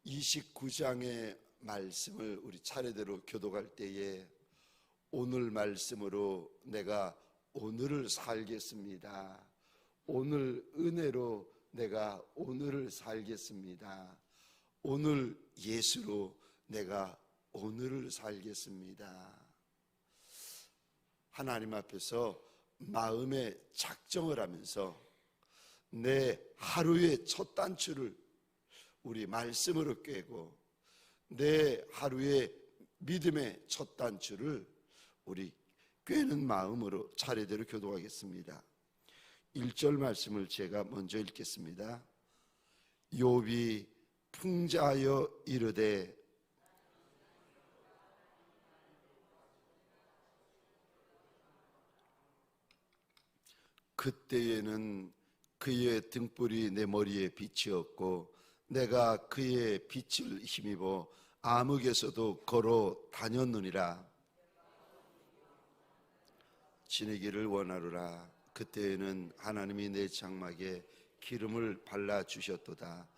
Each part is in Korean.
29장의 말씀을 우리 차례대로 교독할 때에 오늘 말씀으로 내가 오늘을 살겠습니다. 오늘 은혜로 내가 오늘을 살겠습니다. 오늘 예수로 내가 오늘을 살겠습니다. 하나님 앞에서 마음의 작정을 하면서 내 하루의 첫 단추를 우리 말씀으로 꿰고 내 하루의 믿음의 첫 단추를 우리 꿰는 마음으로 차례대로 교독하겠습니다. 1절 말씀을 제가 먼저 읽겠습니다. 욥이 풍자하여 이르되 그때에는 그의 등불이 내 머리에 빛이었고 내가 그의 빛을 힘입어 암흑에서도 걸어 다녔느니라. 지내기를 원하노라. 그때에는 하나님이 내 장막에 기름을 발라주셨도다.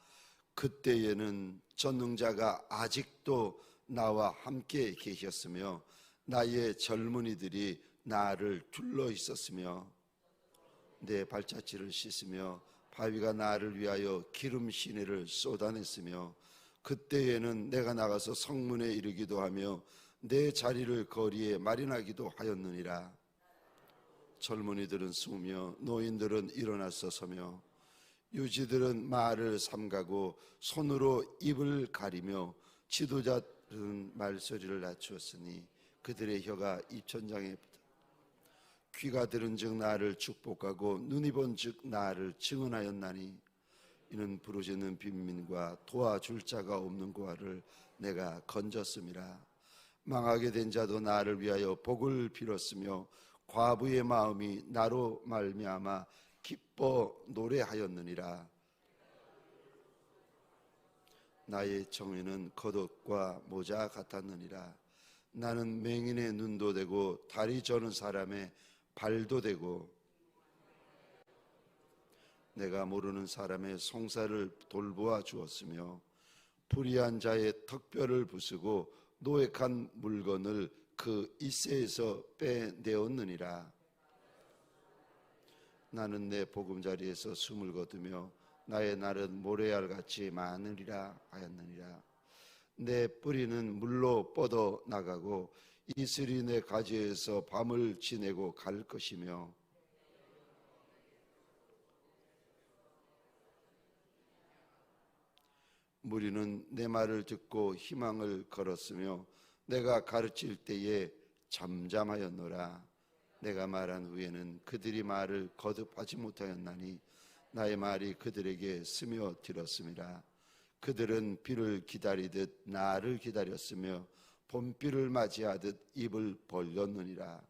그때에는 전능자가 아직도 나와 함께 계셨으며 나의 젊은이들이 나를 둘러 있었으며 내 발자취를 씻으며 바위가 나를 위하여 기름 시내를 쏟아냈으며 그때에는 내가 나가서 성문에 이르기도 하며 내 자리를 거리에 마련하기도 하였느니라. 젊은이들은 숨으며 노인들은 일어나서 서며 유지들은 말을 삼가고 손으로 입을 가리며 지도자들은 말소리를 낮추었으니 그들의 혀가 입천장에 붙어 귀가 들은 즉 나를 축복하고 눈이 본 즉 나를 증언하였나니 이는 부르짖는 빈민과 도와줄 자가 없는 고아를 내가 건졌음이라. 망하게 된 자도 나를 위하여 복을 빌었으며 과부의 마음이 나로 말미암아 기뻐 노래하였느니라. 나의 정의는 겉옷과 모자 같았느니라. 나는 맹인의 눈도 되고 다리 저는 사람의 발도 되고 내가 모르는 사람의 송사를 돌보아 주었으며 불의한 자의 턱뼈를 부수고 노획한 물건을 그 이새에서 빼내었느니라. 나는 내 보금자리에서 숨을 거두며 나의 날은 모래알같이 많으리라 하였느니라. 내 뿌리는 물로 뻗어 나가고 이슬이 내 가지에서 밤을 지내고 갈 것이며 무리는 내 말을 듣고 희망을 걸었으며 내가 가르칠 때에 잠잠하였노라. 내가 말한 후에는 그들이 말을 거듭하지 못하였나니 나의 말이 그들에게 스며들었음이라. 그들은 비를 기다리듯 나를 기다렸으며 봄비를 맞이하듯 입을 벌렸느니라.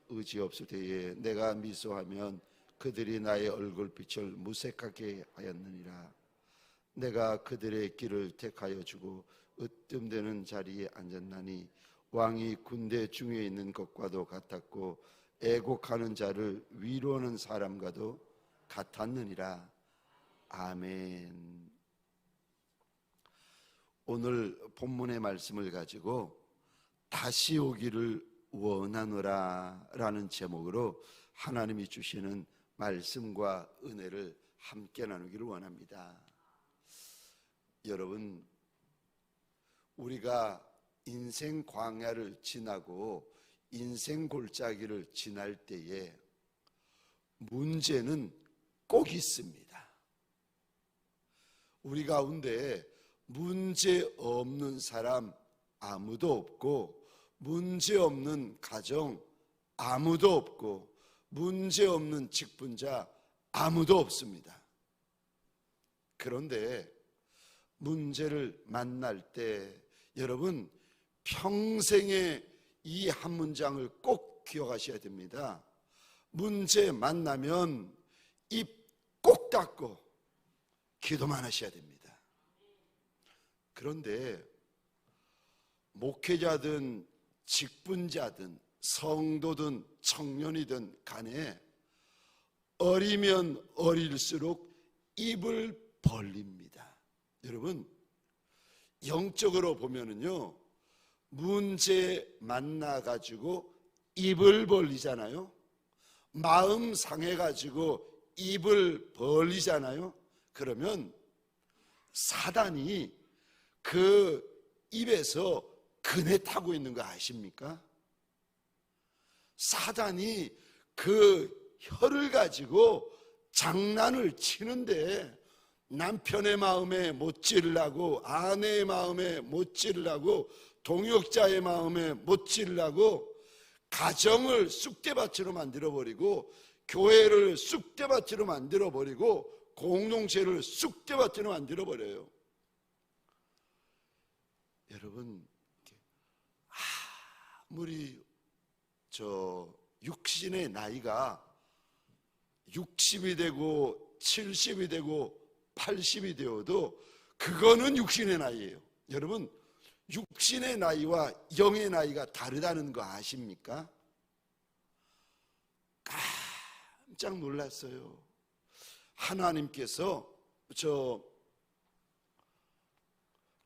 의지 없을 때에 내가 미소하면 그들이 나의 얼굴빛을 무색하게 하였느니라. 내가 그들의 길을 택하여 주고 으뜸되는 자리에 앉았나니 왕이 군대 중에 있는 것과도 같았고 애곡하는 자를 위로하는 사람과도 같았느니라. 아멘. 오늘 본문의 말씀을 가지고 다시 오기를 원하노라 라는 제목으로 하나님이 주시는 말씀과 은혜를 함께 나누기를 원합니다. 여러분, 우리가 인생 광야를 지나고 인생 골짜기를 지날 때에 문제는 꼭 있습니다. 우리 가운데 문제 없는 사람 아무도 없고 문제 없는 가정 아무도 없고 문제 없는 직분자 아무도 없습니다. 그런데 문제를 만날 때 여러분 평생에 이 한 문장을 꼭 기억하셔야 됩니다. 문제 만나면 입 꼭 닫고 기도만 하셔야 됩니다. 그런데 목회자든 직분자든 성도든 청년이든 간에 어리면 어릴수록 입을 벌립니다. 여러분, 영적으로 보면은요, 문제 만나가지고 입을 벌리잖아요. 마음 상해가지고 입을 벌리잖아요. 그러면 사단이 그 입에서 그네 타고 있는 거 아십니까? 사단이 그 혀를 가지고 장난을 치는데 남편의 마음에 못 찌르려고, 아내의 마음에 못 찌르려고, 동역자의 마음에 못 찌르려고 가정을 쑥대밭으로 만들어버리고, 교회를 쑥대밭으로 만들어버리고, 공동체를 쑥대밭으로 만들어버려요. 여러분, 아무리 육신의 나이가 60이 되고 70이 되고 80이 되어도 그거는 육신의 나이예요. 여러분, 육신의 나이와 영의 나이가 다르다는 거 아십니까? 깜짝 놀랐어요. 하나님께서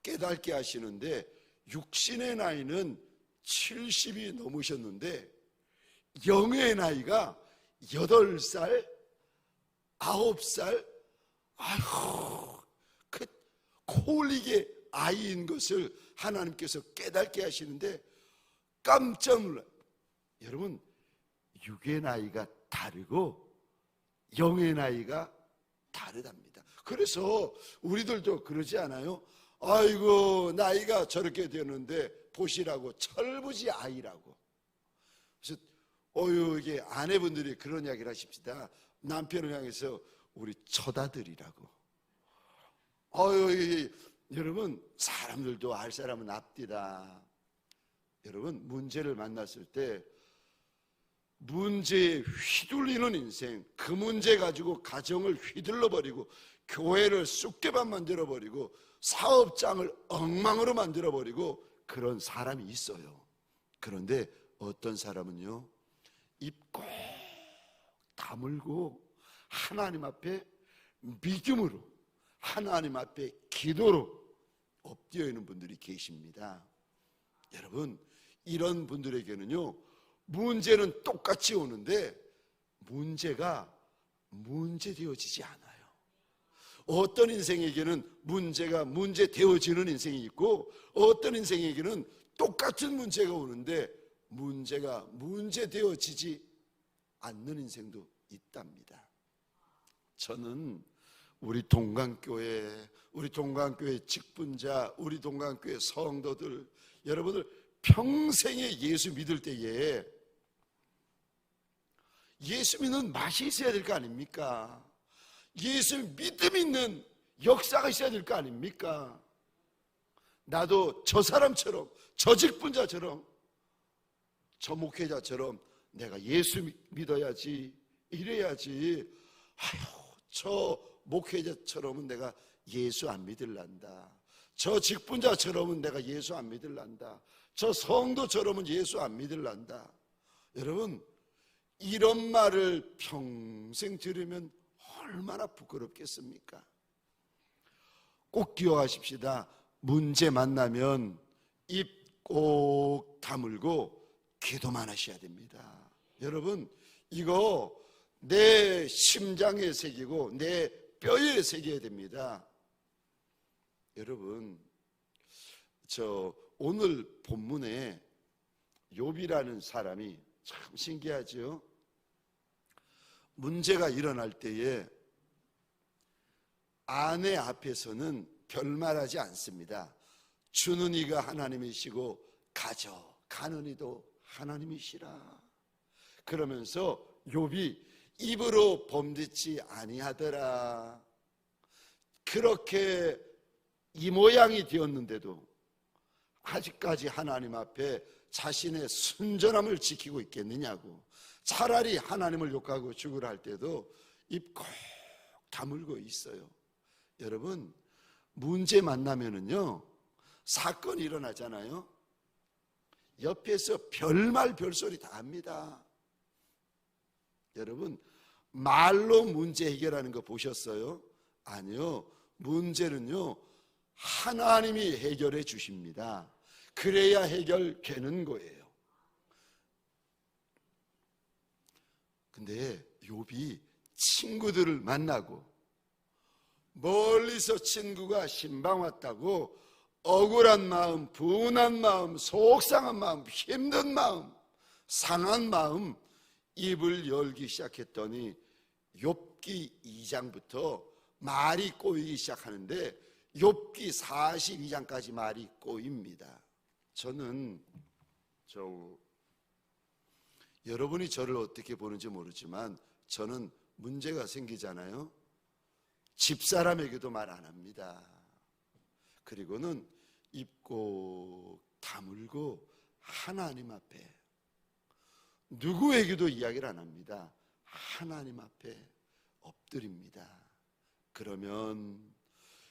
깨닫게 하시는데, 육신의 나이는 70이 넘으셨는데 영의 나이가 8살, 9살, 아이고, 그 코올리게 아이인 것을 하나님께서 깨닫게 하시는데 깜짝 놀라요. 여러분, 육의 나이가 다르고 영의 나이가 다르답니다. 그래서 우리들도 그러지 않아요? 아이고, 나이가 저렇게 되는데 보시라고, 철부지 아이라고. 그래서 이게 아내분들이 그런 이야기를 하십시다. 남편을 향해서 우리 처다들이라고. 여러분, 사람들도 알 사람은 앞디다. 여러분, 문제를 만났을 때 문제에 휘둘리는 인생, 그 문제 가지고 가정을 휘둘러버리고 교회를 쑥대밭 만들어버리고 사업장을 엉망으로 만들어버리고 그런 사람이 있어요. 그런데 어떤 사람은요, 입 꼭 다물고 하나님 앞에 믿음으로, 하나님 앞에 기도로 엎드려 있는 분들이 계십니다. 여러분, 이런 분들에게는요, 문제는 똑같이 오는데 문제가 문제되어지지 않아요. 어떤 인생에게는 문제가 문제되어지는 인생이 있고, 어떤 인생에게는 똑같은 문제가 오는데 문제가 문제되어지지 않는 인생도 있답니다. 저는 우리 동강교회 직분자, 우리 동강교회 성도들, 여러분들 평생에 예수 믿을 때에 예수 믿는 맛이 있어야 될 거 아닙니까? 예수 믿음 있는 역사가 있어야 될 거 아닙니까? 나도 저 사람처럼, 저 직분자처럼, 저 목회자처럼 내가 예수 믿어야지, 이래야지. 저 목회자처럼은 내가 예수 안 믿을란다. 저 직분자처럼은 내가 예수 안 믿을란다. 저 성도처럼은 예수 안 믿을란다. 여러분, 이런 말을 평생 들으면 얼마나 부끄럽겠습니까? 꼭 기억하십시다. 문제 만나면 입 꼭 다물고 기도만 하셔야 됩니다. 여러분, 이거 내 심장에 새기고 내 뼈에 새겨야 됩니다. 여러분, 오늘 본문에 욥이라는 사람이 참 신기하죠. 문제가 일어날 때에 아내 앞에서는 별말하지 않습니다. 주는 이가 하나님이시고 가져가는 이도 하나님이시라. 그러면서 욥이 입으로 범죄치 아니하더라. 그렇게 이 모양이 되었는데도 아직까지 하나님 앞에 자신의 순전함을 지키고 있겠느냐고. 차라리 하나님을 욕하고 죽으라 할 때도 입 꼭 다물고 있어요. 여러분, 문제 만나면은요, 사건이 일어나잖아요. 옆에서 별말 별소리 다 합니다. 여러분, 말로 문제 해결하는 거 보셨어요? 아니요. 문제는요, 하나님이 해결해 주십니다. 그래야 해결되는 거예요. 근데 욥이 친구들을 만나고 멀리서 친구가 신방 왔다고 억울한 마음, 분한 마음, 속상한 마음, 힘든 마음, 상한 마음 입을 열기 시작했더니 욥기 2장부터 말이 꼬이기 시작하는데 욥기 42장까지 말이 꼬입니다. 저는 여러분이 저를 어떻게 보는지 모르지만 저는 문제가 생기잖아요. 집사람에게도 말 안 합니다. 그리고는 입고 다물고 하나님 앞에 누구에게도 이야기를 안 합니다. 하나님 앞에 엎드립니다. 그러면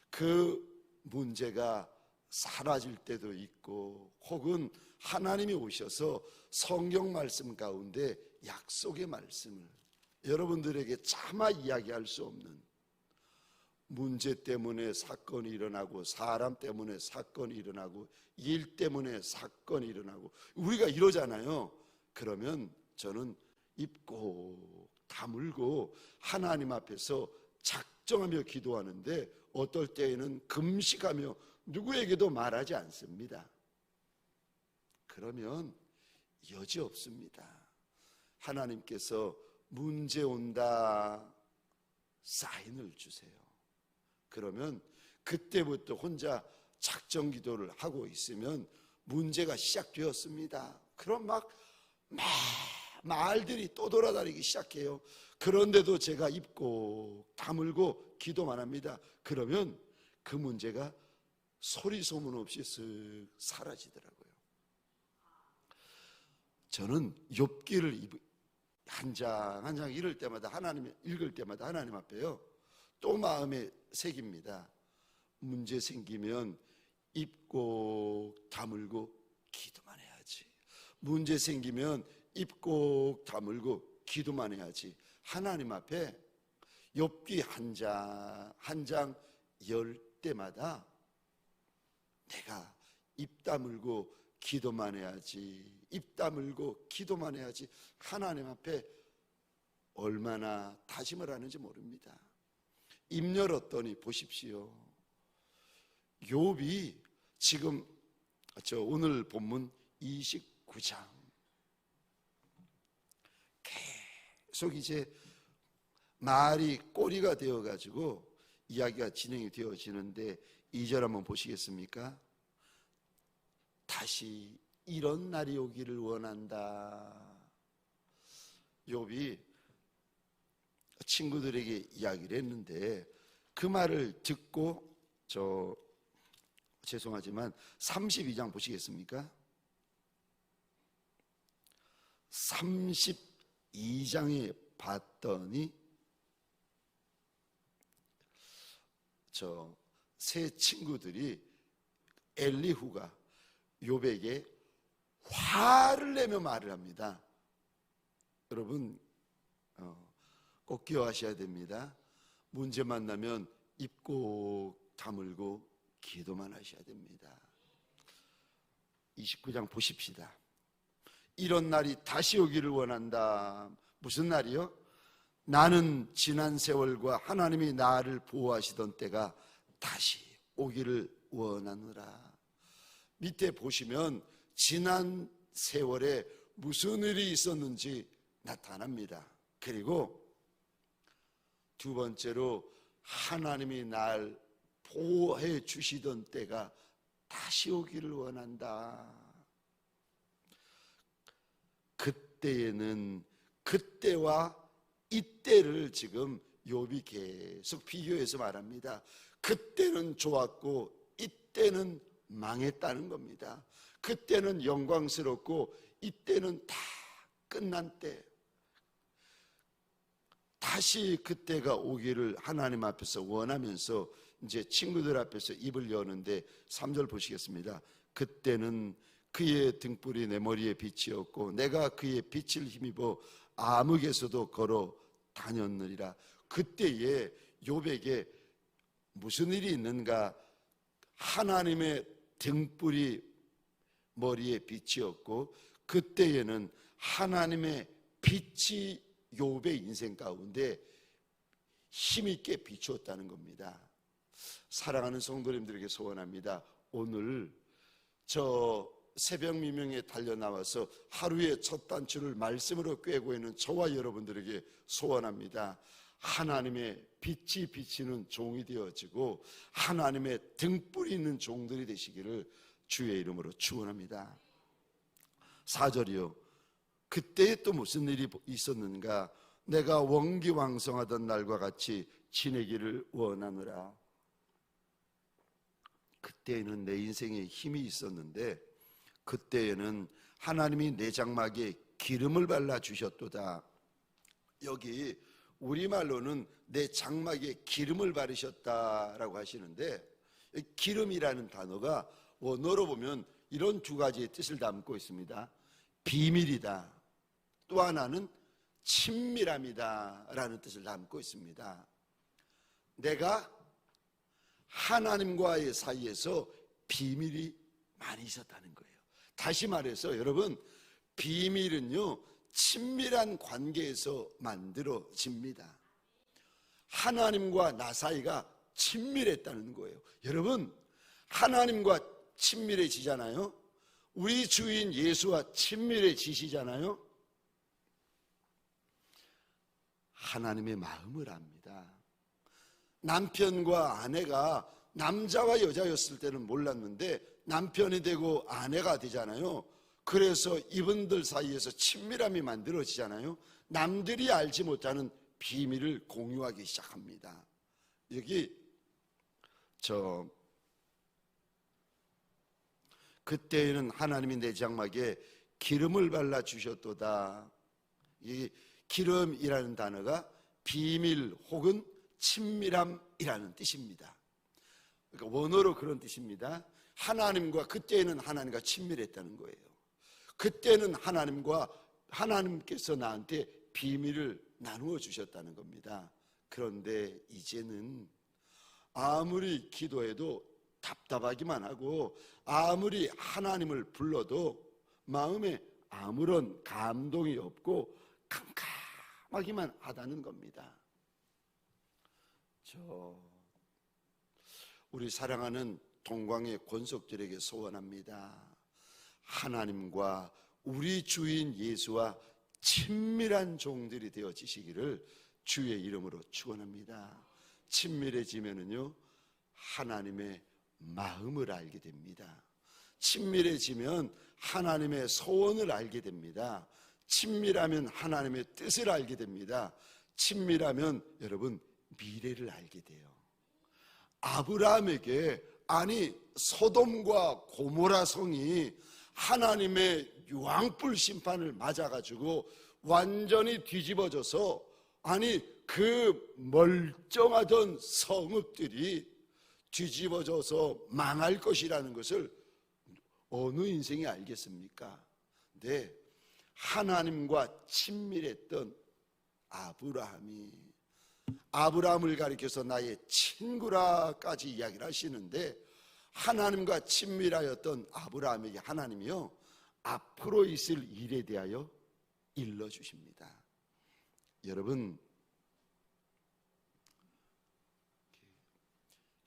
그 문제가 사라질 때도 있고 혹은 하나님이 오셔서 성경 말씀 가운데 약속의 말씀을 여러분들에게 차마 이야기할 수 없는 문제 때문에 사건이 일어나고 사람 때문에 사건이 일어나고 일 때문에 사건이 일어나고 우리가 이러잖아요. 그러면 저는 입고 다물고 하나님 앞에서 작정하며 기도하는데 어떨 때에는 금식하며 누구에게도 말하지 않습니다. 그러면 여지없습니다. 하나님께서 문제 온다 사인을 주세요. 그러면 그때부터 혼자 작정 기도를 하고 있으면 문제가 시작되었습니다. 그럼 막 말들이 또 돌아다니기 시작해요. 그런데도 제가 입고 다물고 기도만 합니다. 그러면 그 문제가 소리 소문 없이 쓱 사라지더라고요. 저는 욥기를 한 장 한 장 읽을 때마다 하나님 앞에요 또 마음에 새깁니다. 문제 생기면 입고 다물고 기도만 해야지. 문제 생기면 입고 다물고 기도만 해야지. 하나님 앞에 욥기 한 장 열 때마다 내가 입 다물고 기도만 해야지. 입 다물고 기도만 해야지. 하나님 앞에 얼마나 다짐을 하는지 모릅니다. 입 열었더니 보십시오. 욥이 지금 오늘 본문 29장 계속 이제 말이 꼬리가 되어가지고 이야기가 진행이 되어지는데 2절 한번 보시겠습니까? 다시 이런 날이 오기를 원한다. 욥이 친구들에게 이야기를 했는데 그 말을 듣고 죄송하지만 32장 보시겠습니까? 32장에 봤더니 세 친구들이 엘리후가 욥에게 화를 내며 말을 합니다. 여러분 꼭 기억하셔야 됩니다. 문제 만나면 입 꼭 다물고 기도만 하셔야 됩니다. 29장 보십시다. 이런 날이 다시 오기를 원한다. 무슨 날이요? 나는 지난 세월과 하나님이 나를 보호하시던 때가 다시 오기를 원하노라. 밑에 보시면 지난 세월에 무슨 일이 있었는지 나타납니다. 그리고 두 번째로 하나님이 날 보호해 주시던 때가 다시 오기를 원한다. 그때에는 그때와 이때를 지금 욥이 계속 비교해서 말합니다. 그때는 좋았고 이때는 망했다는 겁니다. 그때는 영광스럽고 이때는 다 끝난 때. 다시 그때가 오기를 하나님 앞에서 원하면서 이제 친구들 앞에서 입을 여는데 3절 보시겠습니다. 그때는 그의 등불이 내 머리에 빛이었고 내가 그의 빛을 힘입어 암흑에서도 걸어 다녔느니라. 그때에 욥에게 무슨 일이 있는가 하나님의 등불이 머리에 빛이었고, 그때에는 하나님의 빛이 욥의 인생 가운데 힘있게 비추었다는 겁니다. 사랑하는 성도님들에게 소원합니다. 오늘 저 새벽 미명에 달려나와서 하루의 첫 단추를 말씀으로 꿰고 있는 저와 여러분들에게 소원합니다. 하나님의 빛이 비치는 종이 되어지고 하나님의 등불이 있는 종들이 되시기를 주의 이름으로 축원합니다. 4절이요. 그때 또 무슨 일이 있었는가? 내가 원기왕성하던 날과 같이 지내기를 원하노라. 그때에는 내 인생에 힘이 있었는데, 그때에는 하나님이 내 장막에 기름을 발라 주셨도다. 여기 우리말로는 내 장막에 기름을 바르셨다라고 하시는데, 기름이라는 단어가 원어로 보면 이런 두 가지의 뜻을 담고 있습니다. 비밀이다. 또 하나는 친밀함이다 라는 뜻을 담고 있습니다. 내가 하나님과의 사이에서 비밀이 많이 있었다는 거예요. 다시 말해서 여러분, 비밀은요 친밀한 관계에서 만들어집니다. 하나님과 나 사이가 친밀했다는 거예요. 여러분, 하나님과 친밀해지잖아요. 우리 주인 예수와 친밀해지시잖아요. 하나님의 마음을 압니다. 남편과 아내가 남자와 여자였을 때는 몰랐는데 남편이 되고 아내가 되잖아요. 그래서 이분들 사이에서 친밀함이 만들어지잖아요. 남들이 알지 못하는 비밀을 공유하기 시작합니다. 여기 그때에는 하나님이 내 장막에 기름을 발라 주셨도다. 이 기름이라는 단어가 비밀 혹은 친밀함이라는 뜻입니다. 그러니까 원어로 그런 뜻입니다. 그때는 하나님과 친밀했다는 거예요. 그때는 하나님께서 나한테 비밀을 나누어 주셨다는 겁니다. 그런데 이제는 아무리 기도해도 답답하기만 하고 아무리 하나님을 불러도 마음에 아무런 감동이 없고 캄캄하기만 하다는 겁니다. 우리 사랑하는 동광의 권속들에게 소원합니다. 하나님과 우리 주인 예수와 친밀한 종들이 되어지시기를 주의 이름으로 축원합니다. 친밀해지면은요 하나님의 마음을 알게 됩니다. 친밀해지면 하나님의 소원을 알게 됩니다. 친밀하면 하나님의 뜻을 알게 됩니다. 친밀하면 여러분 미래를 알게 돼요. 아브라함에게 소돔과 고모라 성이 하나님의 유황불 심판을 맞아가지고 완전히 뒤집어져서 그 멀쩡하던 성읍들이 뒤집어져서 망할 것이라는 것을 어느 인생이 알겠습니까? 네, 하나님과 친밀했던 아브라함을 가리켜서 나의 친구라까지 이야기를 하시는데, 하나님과 친밀하였던 아브라함에게 하나님이요 앞으로 있을 일에 대하여 일러주십니다. 여러분,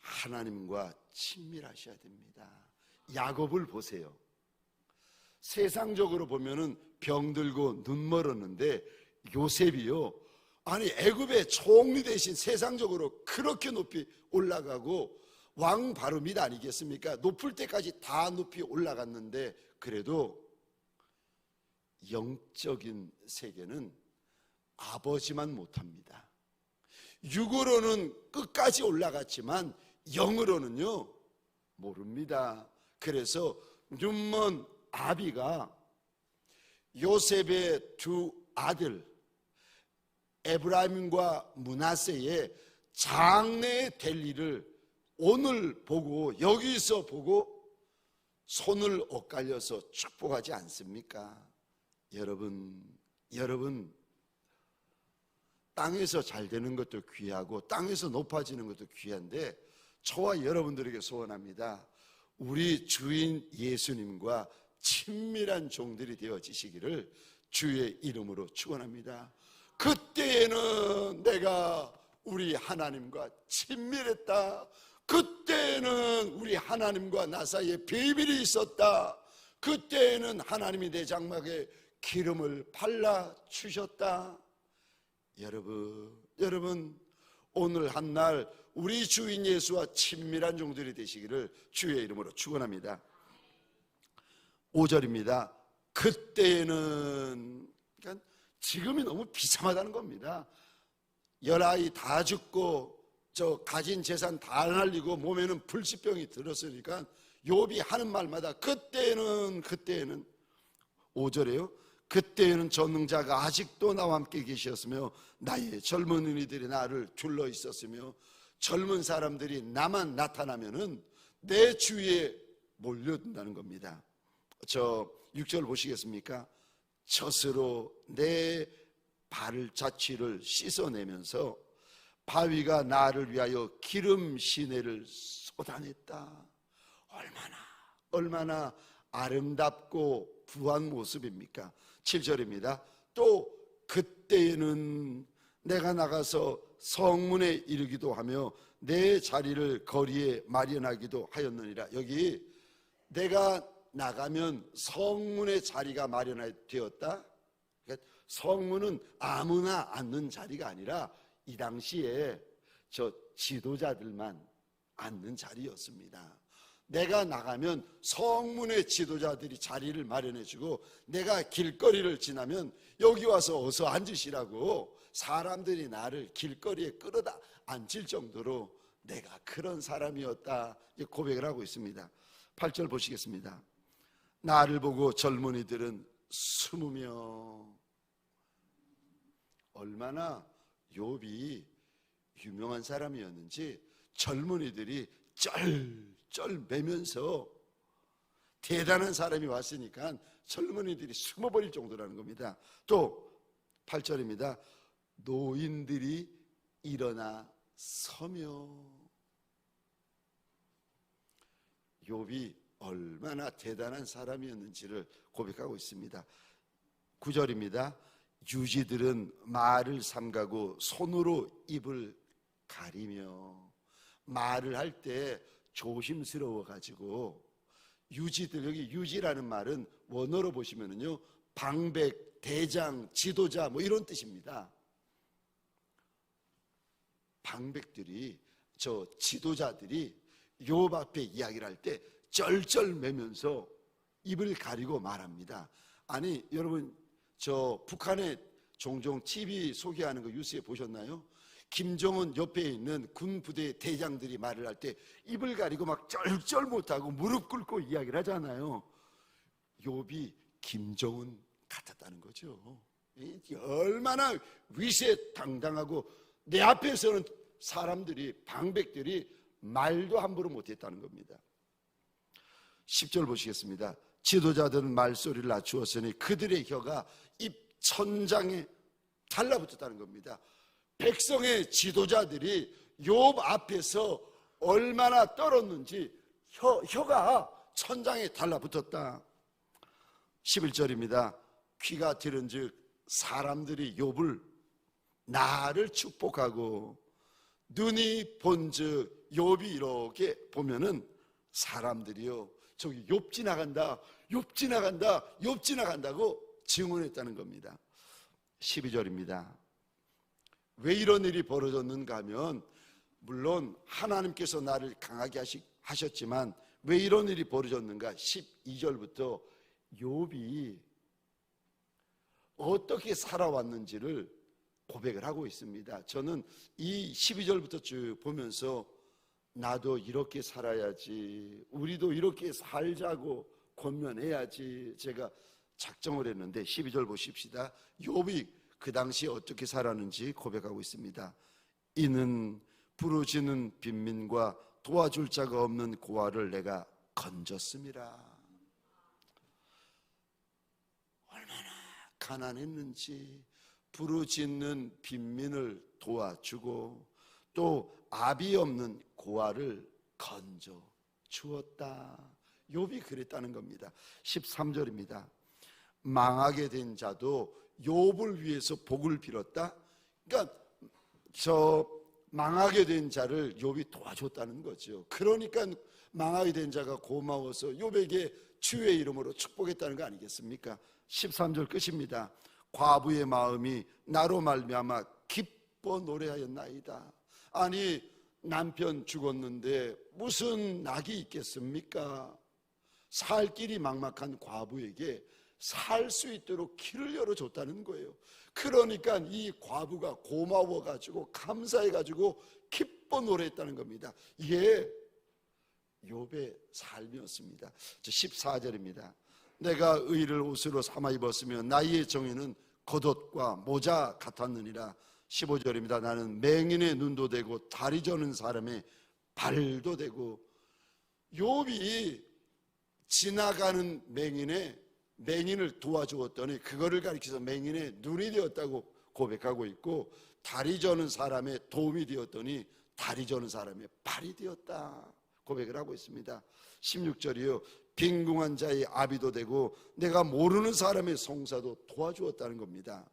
하나님과 친밀하셔야 됩니다. 야곱을 보세요. 세상적으로 보면은 병들고 눈 멀었는데 요셉이요 애굽의 총리 대신 세상적으로 그렇게 높이 올라가고 왕 바로밋 아니겠습니까? 높을 때까지 다 높이 올라갔는데 그래도 영적인 세계는 아버지만 못합니다. 육으로는 끝까지 올라갔지만 영으로는요 모릅니다. 그래서 눈먼 아비가 요셉의 두 아들 에브라임과 므낫세의 장래에 될 일을 오늘 보고 여기서 보고 손을 엇갈려서 축복하지 않습니까? 여러분 땅에서 잘 되는 것도 귀하고 땅에서 높아지는 것도 귀한데 저와 여러분들에게 소원합니다. 우리 주인 예수님과 친밀한 종들이 되어지시기를 주의 이름으로 축원합니다. 그때에는 내가 우리 하나님과 친밀했다. 그때는 우리 하나님과 나 사이에 비밀이 있었다. 그때는 하나님이 내 장막에 기름을 발라 주셨다. 여러분 오늘 한날 우리 주인 예수와 친밀한 종들이 되시기를 주의 이름으로 축원합니다. 5절입니다. 그때는, 그러니까 지금이 너무 비참하다는 겁니다. 열아이 다 죽고 저 가진 재산 다 날리고 몸에는 불치병이 들었으니까 욥이 하는 말마다 그때는 5절에요. 그때는 전능자가 아직도 나와 함께 계셨으며 나의 젊은이들이 나를 둘러 있었으며 젊은 사람들이 나만 나타나면은 내 주위에 몰려든다는 겁니다. 저 6절 보시겠습니까? 젖으로 내 발 자취를 씻어내면서 바위가 나를 위하여 기름 시내를 쏟아냈다. 얼마나 아름답고 부한 모습입니까? 7절입니다. 또 그때에는 내가 나가서 성문에 이르기도 하며 내 자리를 거리에 마련하기도 하였느니라. 여기 내가 나가면 성문의 자리가 마련되었다. 그러니까 성문은 아무나 앉는 자리가 아니라 이 당시에 저 지도자들만 앉는 자리였습니다. 내가 나가면 성문의 지도자들이 자리를 마련해주고 내가 길거리를 지나면 여기 와서 어서 앉으시라고 사람들이 나를 길거리에 끌어다 앉힐 정도로 내가 그런 사람이었다 고백을 하고 있습니다. 8절 보시겠습니다. 나를 보고 젊은이들은 숨으며. 얼마나 욥이 유명한 사람이었는지 젊은이들이 쩔쩔 매면서 대단한 사람이 왔으니까 젊은이들이 숨어버릴 정도라는 겁니다. 또 8절입니다. 노인들이 일어나 서며. 욥이 얼마나 대단한 사람이었는지를 고백하고 있습니다. 9절입니다. 유지들은 말을 삼가고 손으로 입을 가리며. 말을 할 때 조심스러워 가지고 유지들, 여기 유지라는 말은 원어로 보시면은요 방백, 대장, 지도자 뭐 이런 뜻입니다. 방백들이, 저 지도자들이 욥 앞에 이야기를 할 때 쩔쩔매면서 입을 가리고 말합니다. 아니 여러분, 저 북한에 종종 TV 소개하는 거 뉴스에 보셨나요? 김정은 옆에 있는 군 부대 대장들이 말을 할 때 입을 가리고 막 쩔쩔 못하고 무릎 꿇고 이야기를 하잖아요. 욥이 김정은 같았다는 거죠. 얼마나 위세당당하고 내 앞에서는 사람들이, 방백들이 말도 함부로 못했다는 겁니다. 10절 보시겠습니다. 지도자들은 말소리를 낮추었으니 그들의 혀가 입 천장에 달라붙었다는 겁니다. 백성의 지도자들이 욥 앞에서 얼마나 떨었는지 혀가 천장에 달라붙었다. 11절입니다. 귀가 들은즉 사람들이 욥을, 나를 축복하고 눈이 본즉 욥이 이렇게 보면은 사람들이요 저기 욥 지나간다, 욥 지나간다, 욥 지나간다고 증언했다는 겁니다. 12절입니다. 왜 이런 일이 벌어졌는가 하면, 물론 하나님께서 나를 강하게 하셨지만 왜 이런 일이 벌어졌는가? 12절부터 욥이 어떻게 살아왔는지를 고백을 하고 있습니다. 저는 이 12절부터 쭉 보면서 나도 이렇게 살아야지, 우리도 이렇게 살자고 권면해야지 제가 작정을 했는데 12절 보십시다. 욥이 그 당시에 어떻게 살았는지 고백하고 있습니다. 이는 부르짖는 빈민과 도와줄 자가 없는 고아를 내가 건졌음이라. 얼마나 가난했는지 부르짖는 빈민을 도와주고 또 아비 없는 고아를 건져 주었다. 욥이 그랬다는 겁니다. 13절입니다. 망하게 된 자도 욥을 위해서 복을 빌었다. 그러니까 저 망하게 된 자를 욥이 도와줬다는 거죠. 그러니까 망하게 된 자가 고마워서 욥에게 주의 이름으로 축복했다는 거 아니겠습니까? 13절 끝입니다. 과부의 마음이 나로 말미암아 기뻐 노래하였나이다. 아니, 남편 죽었는데 무슨 낙이 있겠습니까? 살 길이 막막한 과부에게 살 수 있도록 길을 열어줬다는 거예요. 그러니까 이 과부가 고마워가지고 감사해가지고 기뻐 노래했다는 겁니다. 이게 욥의 삶이었습니다. 14절입니다. 내가 의를 옷으로 삼아 입었으며 나의 정의는 겉옷과 모자 같았느니라. 15절입니다. 나는 맹인의 눈도 되고 다리 저는 사람의 발도 되고. 욥이 지나가는 맹인을 도와주었더니 그거를 가리켜서 맹인의 눈이 되었다고 고백하고 있고, 다리 저는 사람의 도움이 되었더니 다리 저는 사람의 발이 되었다 고백을 하고 있습니다. 16절이요. 빈궁한 자의 아비도 되고 내가 모르는 사람의 송사도 도와주었다는 겁니다.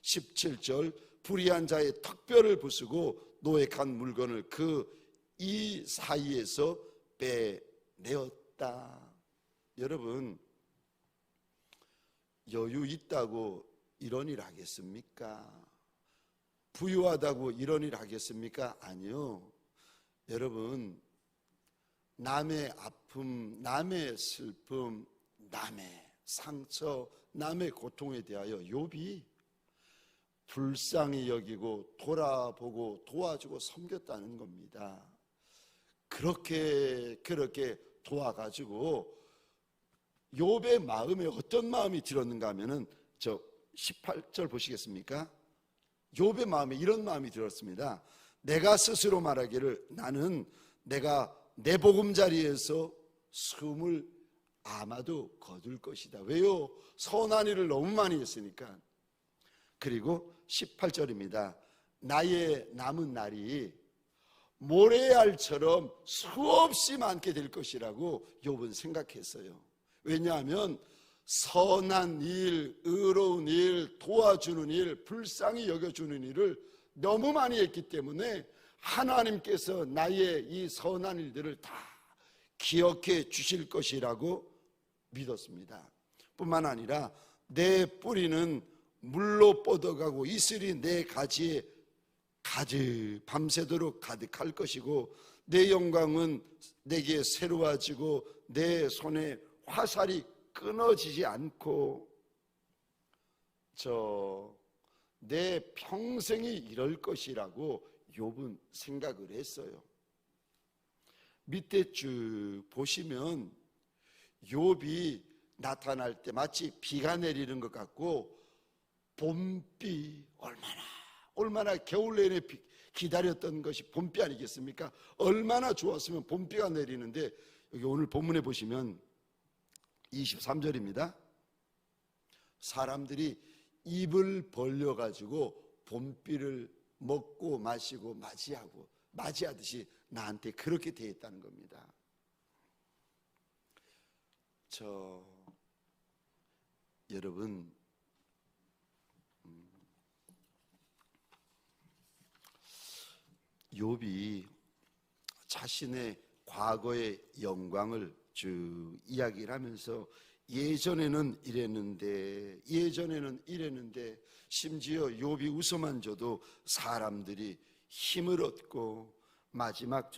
17절 불의한 자의 턱뼈를 부수고 노획한 물건을 그 이 사이에서 빼내었다. 여러분, 여유 있다고 이런 일 하겠습니까? 부유하다고 이런 일 하겠습니까? 아니요. 여러분, 남의 아픔, 남의 슬픔, 남의 상처, 남의 고통에 대하여 욥이 불쌍히 여기고 돌아보고 도와주고 섬겼다는 겁니다. 그렇게 도와가지고 욥의 마음에 어떤 마음이 들었는가 하면은 저 18절 보시겠습니까? 욥의 마음에 이런 마음이 들었습니다. 내가 스스로 말하기를 나는 내가 내 보금자리에서 숨을 아마도 거둘 것이다. 왜요? 선한 일을 너무 많이 했으니까. 그리고 18절입니다. 나의 남은 날이 모래알처럼 수없이 많게 될 것이라고 욥은 생각했어요. 왜냐하면 선한 일, 의로운 일, 도와주는 일, 불쌍히 여겨주는 일을 너무 많이 했기 때문에 하나님께서 나의 이 선한 일들을 다 기억해 주실 것이라고 믿었습니다. 뿐만 아니라 내 뿌리는 물로 뻗어가고 이슬이 내 가지에 밤새도록 가득할 것이고 내 영광은 내게 새로워지고 내 손에 화살이 끊어지지 않고 내 평생이 이럴 것이라고 욥은 생각을 했어요. 밑에 쭉 보시면 욥이 나타날 때 마치 비가 내리는 것 같고 봄비 얼마나 겨울 내내 기다렸던 것이 봄비 아니겠습니까? 얼마나 좋았으면 봄비가 내리는데 여기 오늘 본문에 보시면 23절입니다. 사람들이 입을 벌려가지고 봄비를 먹고 마시고 맞이하듯이 나한테 그렇게 대했다는 겁니다. 여러분, 욥이 자신의 과거의 영광을 쭉 이야기를 하면서 예전에는 이랬는데 심지어 욥이 웃어만 줘도 사람들이 힘을 얻고 마지막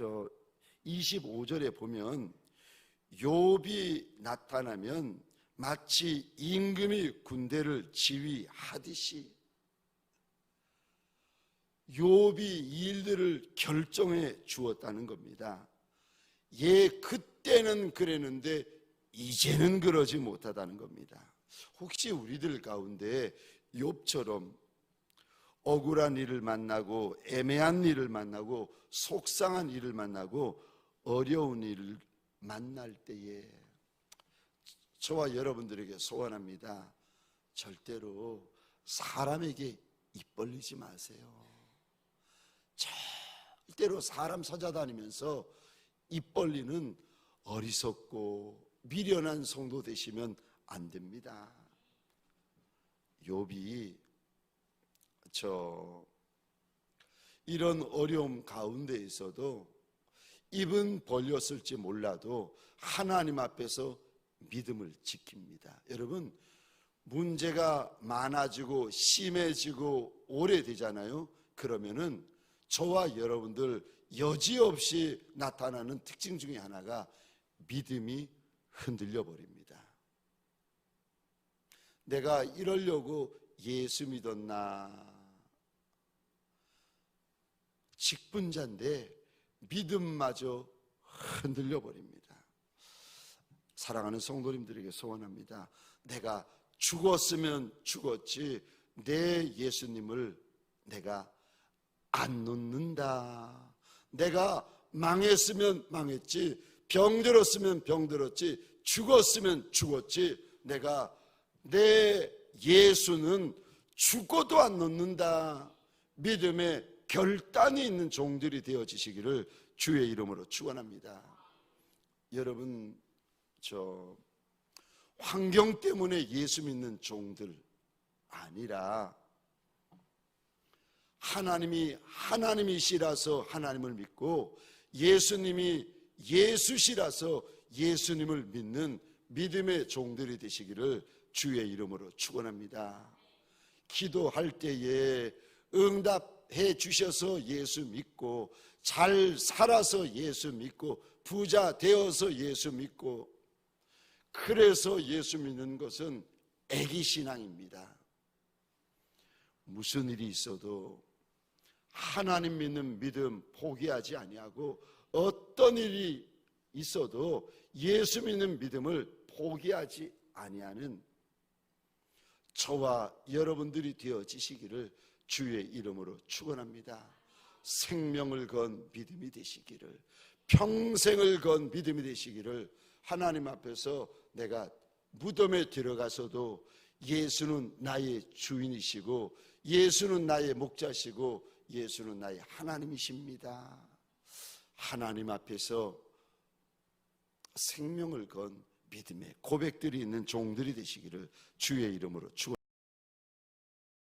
25절에 보면 욥이 나타나면 마치 임금이 군대를 지휘하듯이 욥이 일들을 결정해 주었다는 겁니다. 그때는 그랬는데 이제는 그러지 못하다는 겁니다. 혹시 우리들 가운데 욥처럼 억울한 일을 만나고 애매한 일을 만나고 속상한 일을 만나고 어려운 일을 만날 때에 저와 여러분들에게 소원합니다. 절대로 사람에게 입 벌리지 마세요. 절대로 사람 찾아다니면서 입 벌리는 어리석고 미련한 성도 되시면 안 됩니다. 욥이 이런 어려움 가운데에서도 입은 벌렸을지 몰라도 하나님 앞에서 믿음을 지킵니다. 여러분, 문제가 많아지고 심해지고 오래되잖아요. 그러면은 저와 여러분들 여지없이 나타나는 특징 중에 하나가 믿음이 흔들려 버립니다. 내가 이러려고 예수 믿었나? 직분자인데 믿음마저 흔들려 버립니다. 사랑하는 성도님들에게 소원합니다. 내가 죽었으면 죽었지 내 예수님을 내가 안 놓는다. 내가 망했으면 망했지, 병들었으면 병들었지, 죽었으면 죽었지, 내가 내 예수는 죽어도 안 놓는다. 믿음의 결단이 있는 종들이 되어지시기를 주의 이름으로 축원합니다. 여러분, 환경 때문에 예수 믿는 종들 아니라 하나님이 하나님이시라서 하나님을 믿고 예수님이 예수시라서 예수님을 믿는 믿음의 종들이 되시기를 주의 이름으로 축원합니다. 기도할 때에 응답해 주셔서 예수 믿고, 잘 살아서 예수 믿고, 부자 되어서 예수 믿고, 그래서 예수 믿는 것은 애기신앙입니다. 무슨 일이 있어도 하나님 믿는 믿음 포기하지 아니하고, 어떤 일이 있어도 예수 믿는 믿음을 포기하지 아니하는 저와 여러분들이 되어지시기를 주의 이름으로 축원합니다. 생명을 건 믿음이 되시기를, 평생을 건 믿음이 되시기를, 하나님 앞에서 내가 무덤에 들어가서도 예수는 나의 주인이시고 예수는 나의 목자시고 예수는 나의 하나님이십니다. 하나님 앞에서 생명을 건 믿음의 고백들이 있는 종들이 되시기를 주의 이름으로 축원합니다.